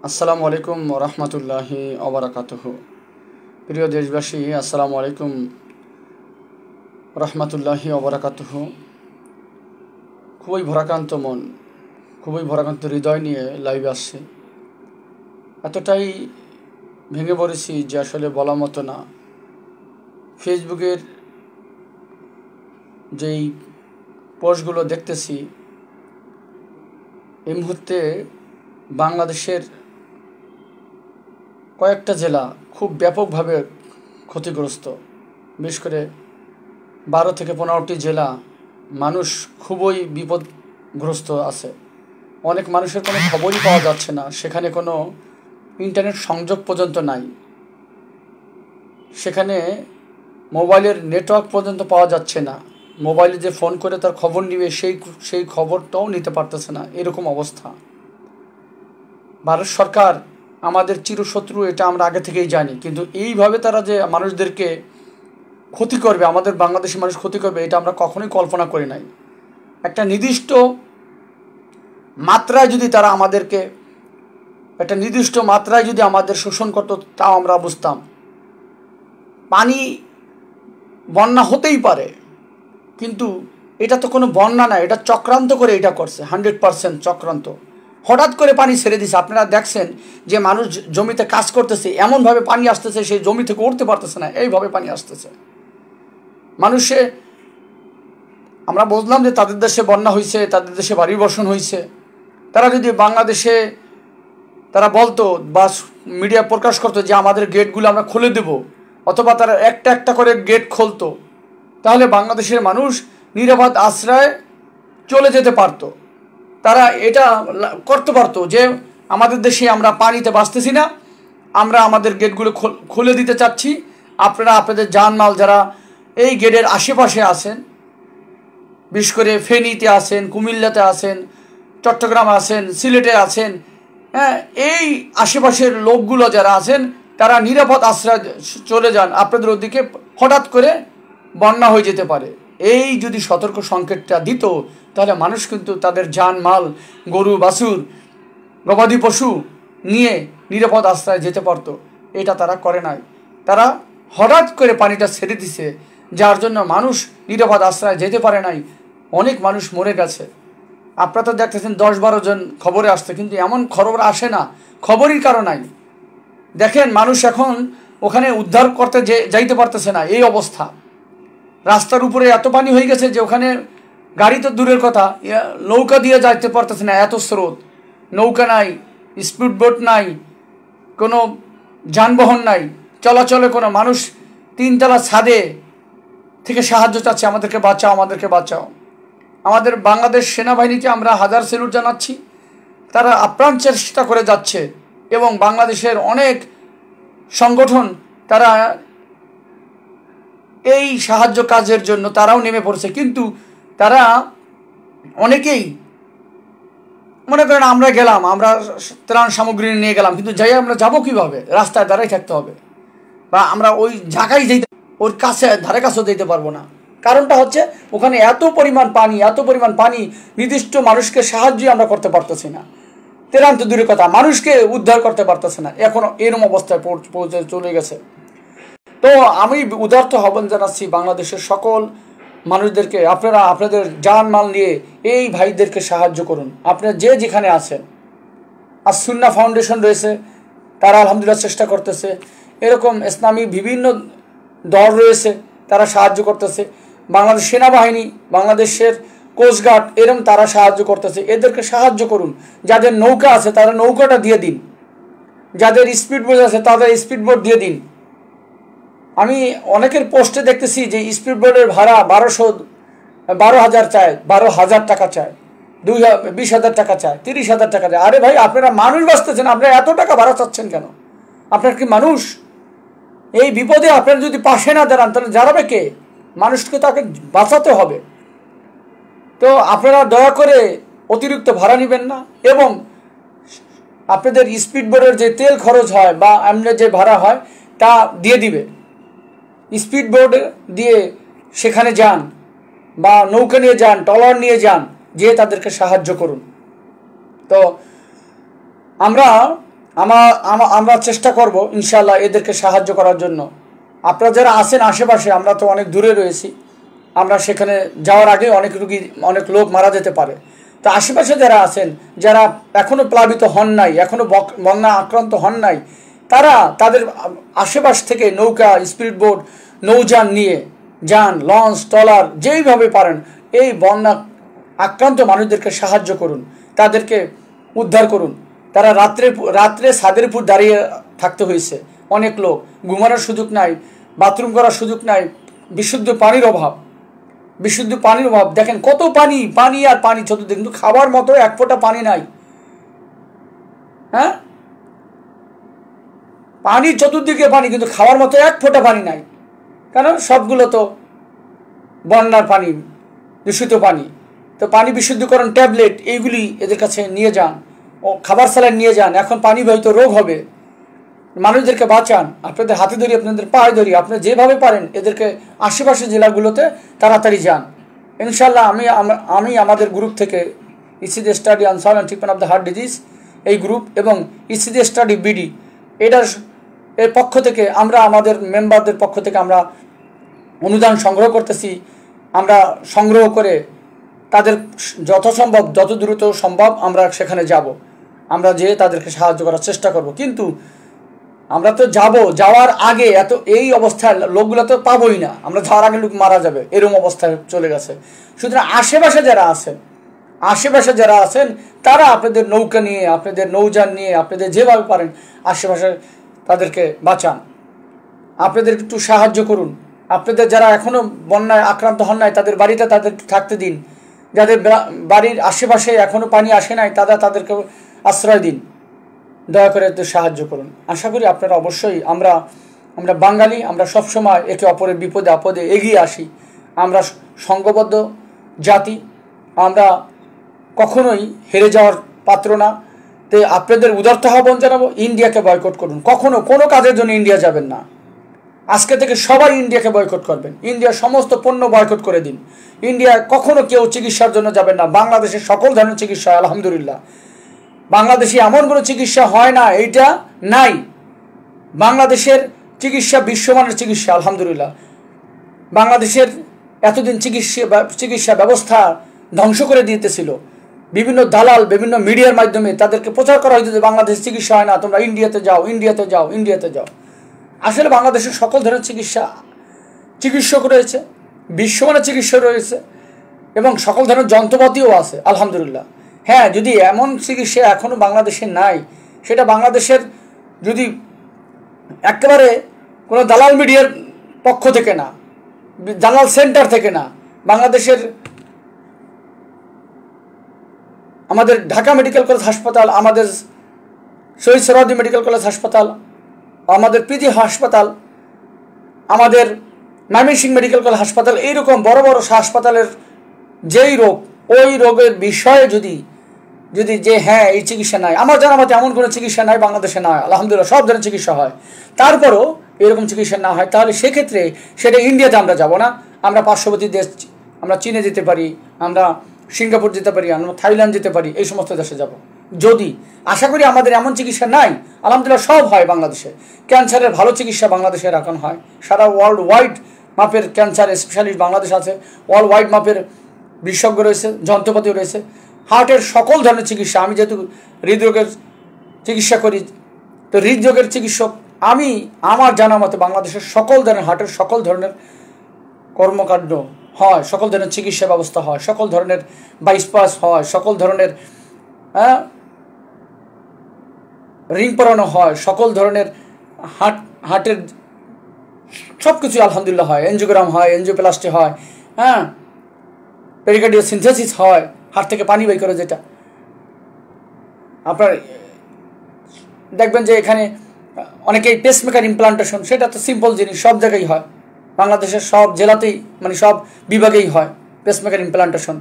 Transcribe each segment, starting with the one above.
আসসালামু আলাইকুম রহমতুল্লাহি ওবারাকাতুহু। প্রিয় দেশবাসী, আসসালামু আলাইকুম রহমতুল্লাহি ওবারাকাতুহু। খুবই ভরাক্রান্ত মন, খুবই ভরাক্রান্ত হৃদয় নিয়ে লাইভে আসছি। এতটাই ভেঙে পড়েছি যে আসলে বলার মতো না। ফেসবুকের যেই পোস্টগুলো দেখতেছি, এই মুহূর্তে বাংলাদেশের কয়েকটা জেলা খুব ব্যাপকভাবে ক্ষতিগ্রস্ত। বিশেষ করে 12 থেকে 15টি জেলা মানুষ খুবই বিপদগ্রস্ত আছে। অনেক মানুষের কোনো খবরই পাওয়া যাচ্ছে না, সেখানে কোনো ইন্টারনেট সংযোগ পর্যন্ত নাই, সেখানে মোবাইলের নেটওয়ার্ক পর্যন্ত পাওয়া যাচ্ছে না। মোবাইলে যে ফোন করে তার খবর নিবে সেই খবরটাও নিতে পারতেছে না, এরকম অবস্থা। ভারত সরকার আমাদের চিরশত্রু, এটা আমরা আগে থেকেই জানি, কিন্তু এইভাবে তারা যে মানুষদেরকে ক্ষতি করবে, আমাদের বাংলাদেশি মানুষ ক্ষতি করবে, এটা আমরা কখনোই কল্পনা করি নাই। একটা নির্দিষ্ট মাত্রায় যদি তারা আমাদেরকে আমাদের শোষণ করত, তাও আমরা বুঝতাম। পানি বন্যা হতেই পারে, কিন্তু এটা তো কোনো বন্যা না, এটা চক্রান্ত করে এটা করছে, 100% চক্রান্ত। হঠাৎ করে পানি ছেড়ে দিছে। আপনারা দেখছেন যে মানুষ জমিতে কাজ করতেছে, এমনভাবে পানি আসতেছে সেই জমি থেকে উঠতে পারতেছে না, এইভাবে পানি আসতেছে। আমরা বুঝলাম যে তাদের দেশে বন্যা হয়েছে, তাদের দেশে বাড়ি বর্ষণ হয়েছে। তারা যদি বাংলাদেশে তারা বলতো বা মিডিয়া প্রকাশ করতো যে আমাদের গেটগুলো আমরা খুলে দেব, অথবা তারা একটা একটা করে গেট খুলতো, তাহলে বাংলাদেশের মানুষ নিরাপদ আশ্রয়ে চলে যেতে পারতো। তারা এটা করতে পারতো যে আমাদের দেশে আমরা পানিতে বাঁচতেছি না, আমরা আমাদের গেটগুলো খুলে দিতে চাচ্ছি। আপনারা আপনাদের জানমাল যারা এই গেটের আশেপাশে আছেন, বিশেষ করে ফেনীতে আছেন, কুমিল্লাতে আছেন, চট্টগ্রামে আছেন, সিলেটে আছেন, হ্যাঁ, এই আশেপাশের লোকগুলো যারা আছেন তারা নিরাপদ আশ্রয় চলে যান। আপনাদের ওদিকে হঠাৎ করে বন্যা হয়ে যেতে পারে। এই যদি সতর্ক সংকেতটা দিত, তাহলে মানুষ কিন্তু তাদের জানমাল, গরু বাছুর, গবাদি পশু নিয়ে নিরাপদ আশ্রয় যেতে পারতো। এটা তারা করে নাই। তারা হঠাৎ করে পানিটা ছেড়ে দিছে, যার জন্য মানুষ নিরাপদ আশ্রয় যেতে পারে নাই। অনেক মানুষ মরে গেছে। আপনারা তো দেখতেছেন 10-12 জন খবরে আসছে, কিন্তু এমন খবর আসে না, খবরই কারো নাই। দেখেন মানুষ এখন ওখানে উদ্ধার করতে যাইতে পারতেছে না, এই অবস্থা। রাস্তার উপরে এত পানি হয়ে গেছে যে ওখানে গাড়ি তো দূরের কথা, নৌকা দিয়ে যাইতে পারতেছে না, এত স্রোত। নৌকা নাই, স্পিড বোট নাই, কোনো যানবাহন নাই, চলাচলে কোনো মানুষ 3তলা ছাদে থেকে সাহায্য চাচ্ছে, আমাদেরকে বাঁচাও, আমাদেরকে বাঁচাও। আমাদের বাংলাদেশ সেনাবাহিনীকে আমরা হাজার স্যালুট জানাচ্ছি। তারা আপ্রাণ চেষ্টা করে যাচ্ছে, এবং বাংলাদেশের অনেক সংগঠন তারা এই সাহায্য কাজের জন্য তারাও নেমে পড়ছে। কিন্তু তারা অনেকেই মনে করেন আমরা গেলাম, আমরা ত্রাণ সামগ্রী নিয়ে গেলাম, কিন্তু যাই আমরা যাবো কীভাবে? রাস্তায় দাঁড়াই থাকতে হবে, বা আমরা ওই জায়গায় যেতে, ওর কাছে ধারে কাছেও যেতে পারবো না। কারণটা হচ্ছে ওখানে এত পরিমাণ পানি, নির্দিষ্ট মানুষকে সাহায্য আমরা করতে পারতেছি না। ত্রাণ তো দূরের কথা, মানুষকে উদ্ধার করতে পারতেছে না, এখনো এরম অবস্থায় পৌঁছে চলে গেছে। তো আমি উদার্ত আহ্বান জানাচ্ছি বাংলাদেশের সকল মানুষদেরকে, আপনারা আপনাদের জানমাল নিয়ে এই ভাইদেরকে সাহায্য করুন। আপনারা যে যেখানে আছেন, আর সুন্নাহ ফাউন্ডেশন রয়েছে, তারা আলহামদুলিল্লাহ চেষ্টা করতেছে। এরকম ইসলামী বিভিন্ন দল রয়েছে, তারা সাহায্য করতেছে। বাংলাদেশ সেনাবাহিনী, বাংলাদেশের কোস্টগার্ড, এরকম তারা সাহায্য করতেছে। এদেরকে সাহায্য করুন। যাদের নৌকা আছে তারা নৌকাটা দিয়ে দিন, যাদের স্পিডবোট আছে তাদের স্পিডবোট দিয়ে দিন। আমি অনেকের পোস্টে দেখতেছি যে স্পিডবোটের ভাড়া 12,000 চায়, 12,000 টাকা চায়, 20,000 টাকা চায়, 30,000 টাকা চায়। আরে ভাই, আপনারা মানুষ বাঁচতেছেন, আপনারা এত টাকা ভাড়া চাচ্ছেন কেন? আপনার কি মানুষ? এই বিপদে আপনারা যদি পাশে না দাঁড়ান, তাহলে দাঁড়াবে কে? মানুষকে তাকে বাঁচাতে হবে। তো আপনারা দয়া করে অতিরিক্ত ভাড়া নেবেন না, এবং আপনাদের স্পিডবোটের যে তেল খরচ হয় বা এমনি যে ভাড়া হয় তা দিয়ে দিবে। স্পিডবোট দিয়ে সেখানে যান, বা নৌকা নিয়ে যান, ট্রলার নিয়ে যান, যেয়ে তাদেরকে সাহায্য করুন। তো আমরা আমরা চেষ্টা করব ইনশাআল্লাহ এদেরকে সাহায্য করার জন্য। আপনারা যারা আছেন আশেপাশে, আমরা তো অনেক দূরে রয়েছি, আমরা সেখানে যাওয়ার আগে অনেক লোক মারা যেতে পারে। তো আশেপাশে যারা আছেন, যারা এখনও প্লাবিত হন নাই, এখনও বন্যা আক্রান্ত হন নাই, তারা তাদের আশেপাশ থেকে নৌকা, স্পিড বোট, নৌযান নিয়ে যান, লঞ্চ, ট্রলার, যেইভাবে পারেন এই বন্যা আক্রান্ত মানুষদেরকে সাহায্য করুন, তাদেরকে উদ্ধার করুন। তারা রাত্রে ছাদের উপর দাঁড়িয়ে থাকতে হয়েছে, অনেক লোক ঘুমানোর সুযোগ নাই, বাথরুম করার সুযোগ নাই, বিশুদ্ধ পানির অভাব। দেখেন কত পানি আর পানি চতুর্দিকে, কিন্তু খাবার মতো এক ফোঁটা পানি নাই। হ্যাঁ, পানি চতুর্দিকে পানি, কিন্তু খাওয়ার মতো এক ফোঁটা পানি নাই। কারণ সবগুলো তো বন্যার পানি, দূষিত পানি। তো পানি বিশুদ্ধকরণ ট্যাবলেট এইগুলি এদের কাছে নিয়ে যান, ও খাবার স্যালাইন নিয়ে যান। এখন পানি বাহিত রোগ হবে, মানুষদেরকে বাঁচান। আপনাদের হাতে ধরি, আপনাদের পায়ে ধরি, আপনি যেভাবে পারেন এদেরকে আশেপাশের জেলাগুলোতে তাড়াতাড়ি যান। ইনশাল্লাহ আমি আমাদের গ্রুপ থেকে ECG study on sound and treatment of the heart disease এই গ্রুপ এবং ইসিজি স্টাডি বিডি এর পক্ষ থেকে আমরা আমাদের মেম্বারদের পক্ষ থেকে আমরা অনুদান সংগ্রহ করতেছি। আমরা সংগ্রহ করে তাদের যথাসম্ভব, যত দ্রুত সম্ভব আমরা সেখানে যাব, আমরা যেয়ে তাদেরকে সাহায্য করার চেষ্টা করব। কিন্তু আমরা তো যাওয়ার আগে এই অবস্থায় লোকগুলো তো পাবোই না, আমরা যাওয়ার আগে লোক মারা যাবে, এরকম অবস্থায় চলে গেছে। সুতরাং আশেপাশে যারা আছেন তারা আপনাদের নৌকা নিয়ে, আপনাদের নৌযান নিয়ে, আপনাদের যেভাবে পারেন আশেপাশে তাদেরকে বাঁচান, আপনাদের একটু সাহায্য করুন। আপনাদের যারা এখনও বন্যায় আক্রান্ত হন নাই তাদের বাড়িতে তাদের থাকতে দিন, যাদের বাড়ির আশেপাশে এখনও পানি আসে নাই তাদেরকে আশ্রয় দিন, দয়া করে একটু সাহায্য করুন। আশা করি আপনারা অবশ্যই, আমরা বাঙালি, আমরা সবসময় একে অপরের বিপদে আপদে এগিয়ে আসি, আমরা সংঘবদ্ধ জাতি, আমরা কখনোই হেরে যাওয়ার পাত্র না। তো আপনাদের উদারতা আহ্বান জানাবো, ইন্ডিয়াকে বয়কট করুন। কখনো কোনো কাজের জন্য ইন্ডিয়া যাবেন না। আজকে থেকে সবাই ইন্ডিয়াকে বয়কট করবেন, ইন্ডিয়ার সমস্ত পণ্য বয়কট করে দিন। ইন্ডিয়া কখনো কেউ চিকিৎসার জন্য যাবেন না। বাংলাদেশের সকল ধরনের চিকিৎসা হয় আলহামদুলিল্লাহ। বাংলাদেশে এমন কোনো চিকিৎসা হয় না এইটা নাই। বাংলাদেশের চিকিৎসা বিশ্বমানের চিকিৎসা আলহামদুলিল্লাহ। বাংলাদেশের এতদিন চিকিৎসা ব্যবস্থা ধ্বংস করে দিতেছিল বিভিন্ন দালাল, বিভিন্ন মিডিয়ার মাধ্যমে তাদেরকে প্রচার করা হইতো যে বাংলাদেশে চিকিৎসা হয় না, তোমরা ইন্ডিয়াতে যাও। আসলে বাংলাদেশের সকল ধরনের চিকিৎসক রয়েছে, বিশ্বমানের চিকিৎসা রয়েছে এবং সকল ধরনের যন্ত্রপাতিও আছে আলহামদুলিল্লাহ। হ্যাঁ, যদি এমন চিকিৎসা এখনও বাংলাদেশে নাই, সেটা বাংলাদেশের যদি একেবারে কোনো দালাল মিডিয়ার পক্ষ থেকে না, দালাল সেন্টার থেকে না, বাংলাদেশের আমাদের ঢাকা মেডিকেল কলেজ হাসপাতাল, আমাদের শহীদ সোহরাওয়ার্দী মেডিকেল কলেজ হাসপাতাল, আমাদের পিজি হাসপাতাল, আমাদের ময়মনসিংহ মেডিকেল কলেজ হাসপাতাল, এইরকম বড় বড় হাসপাতালের যেই রোগ, ওই রোগের বিষয়ে যদি যে হ্যাঁ এই চিকিৎসা নাই, আমার জানা মতে এমন কোনো চিকিৎসা নাই বাংলাদেশে নয় আলহামদুলিল্লাহ, সব ধরনের চিকিৎসা হয়। তারপরও এরকম চিকিৎসা না হয়, তাহলে সেক্ষেত্রে সেটা ইন্ডিয়াতে আমরা যাব না, আমরা পার্শ্ববর্তী দেশ, আমরা চীনে যেতে পারি, আমরা সিঙ্গাপুর যেতে পারি, আমরা থাইল্যান্ড যেতে পারি, এই সমস্ত দেশে যাব। যদি আশা করি আমাদের এমন চিকিৎসা নাই, আলহামদুলিল্লাহ সব হয় বাংলাদেশে। ক্যান্সারের ভালো চিকিৎসা বাংলাদেশে এখন হয়, সারা ওয়ার্ল্ড ওয়াইড মাপের ক্যান্সার স্পেশালিস্ট বাংলাদেশ আছে, ওয়ার্ল্ড ওয়াইড মাপের বিশেষজ্ঞ রয়েছে, যন্ত্রপাতি রয়েছে। হার্টের সকল ধরনের চিকিৎসা, আমি যেহেতু হৃদরোগের চিকিৎসা করি, তো হৃদরোগের চিকিৎসক আমি, আমার জানা মতে বাংলাদেশের সকল ধরনের হার্টের সকল ধরনের কর্মকাণ্ড হয়, সকল ধরনের চিকিৎসা ব্যবস্থা হয়, সকল ধরনের বাইপাস হয়, সকল ধরনের রিং পরানো হয়, সকল ধরনের হার্টের সব কিছু আলহামদুলিল্লাহ হয়, এনজিওগ্রাম হয়, এনজিওপ্লাস্টি হয়, পেরিকার্ডিয়াল সিনথেসিস হয়, হার্ট থেকে পানি বের করে, যেটা আপনার দেখবেন যে এখানে অনেকেই পেসমেকার ইমপ্লান্টেশন, সেটা তো সিম্পল জিনিস, সব জায়গায় হয়, বাংলাদেশের সব জেলাতেই, মানে সব বিভাগেই হয় পেসমেকার ইমপ্লান্টেশন।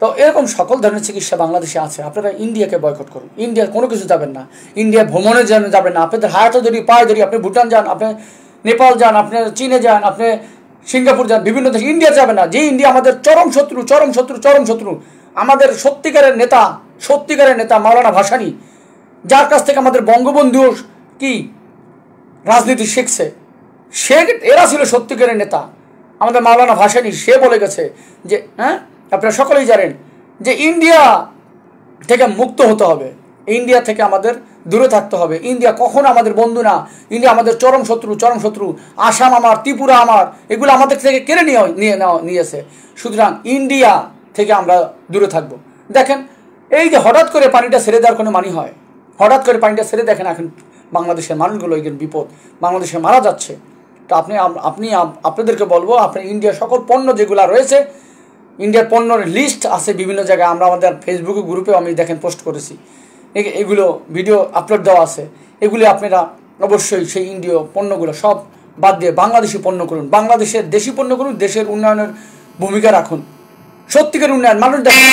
তো এরকম সকল ধরনের চিকিৎসা বাংলাদেশে আছে। আপনারা ইন্ডিয়াকে বয়কট করুন, ইন্ডিয়ার কোনো কিছু যাবেন না, ইন্ডিয়া ভ্রমণের জন্য যাবেন না। আপনাদের হায়াতে ধরি, পায়ে ধরি, আপনি ভুটান যান, আপনি নেপাল যান, আপনি চীনে যান, আপনি সিঙ্গাপুর যান, বিভিন্ন দেশে, ইন্ডিয়া যাবেন না। যে ইন্ডিয়া আমাদের চরম শত্রু, আমাদের সত্যিকারের নেতা মাওলানা ভাসানী, যার কাছ থেকে আমাদের বঙ্গবন্ধু কি রাজনীতি শিখছে, এরা ছিল সত্যিকারের নেতা। আমাদের মাওলানা ভাসানী সে বলে গেছে যে আপনারা সকলেই জানেন যে ইন্ডিয়া থেকে মুক্ত হতে হবে, ইন্ডিয়া থেকে আমাদের দূরে থাকতে হবে। ইন্ডিয়া কখনো আমাদের বন্ধু না, ইন্ডিয়া আমাদের চরম শত্রু। আসাম আমার, ত্রিপুরা আমার, এগুলো আমাদের থেকে কেড়ে নিয়েছে। সুতরাং ইন্ডিয়া থেকে আমরা দূরে থাকবো। দেখেন এই যে হঠাৎ করে পানিটা ছেড়ে দেওয়ার কোনো মানি হয়? হঠাৎ করে পানিটা ছেড়ে দেখেন এখন বাংলাদেশের মানুষগুলো এই বিপদ, বাংলাদেশে মারা যাচ্ছে। তো আপনাদেরকে বলবো, আপনি ইন্ডিয়ার সকল পণ্য যেগুলো রয়েছে, ইন্ডিয়ার পণ্যর লিস্ট আছে বিভিন্ন জায়গায়, আমরা আমাদের ফেসবুকে গ্রুপে আমি দেখেন পোস্ট করেছি, এগুলো ভিডিও আপলোড দেওয়া আছে। এগুলি আপনারা অবশ্যই সেই ইন্ডিয়া পণ্যগুলো সব বাদ দিয়ে বাংলাদেশি পণ্য করুন, দেশি পণ্য করুন, দেশের উন্নয়নের ভূমিকা রাখুন, সত্যিকার উন্নয়ন। মানুষ দেখেন